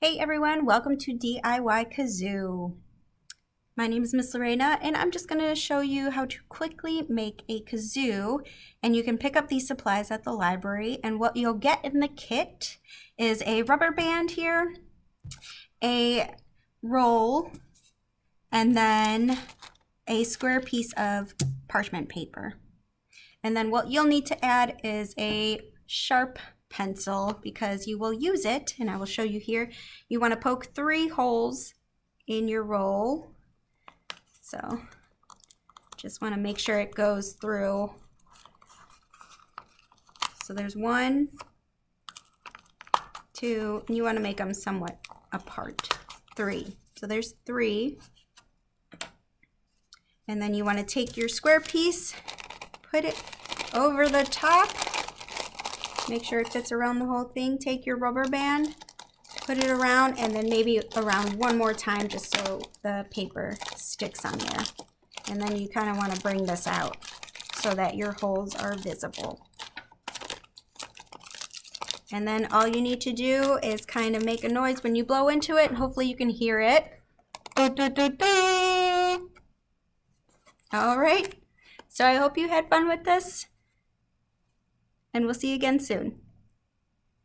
Hey everyone, welcome to DIY Kazoo. My name is Miss Lorena and I'm just going to show you how to quickly make a kazoo, and you can pick up these supplies at the library, and what you'll get in the kit is a rubber band here, a roll, and then a square piece of parchment paper. And then what you'll need to add is a sharp pencil because you will use it, and I will show you here. You want to poke 3 holes in your roll. So just want to make sure it goes through. So there's 1, 2, and you want to make them somewhat apart. 3. So there's 3. And then you want to take your square piece, put it over the top. Make sure it fits around the whole thing. Take your rubber band, put it around, and then maybe around one more time just so the paper sticks on there. And then you kind of want to bring this out so that your holes are visible. And then all you need to do is kind of make a noise when you blow into it, and hopefully you can hear it. All right, so I hope you had fun with this, and we'll see you again soon.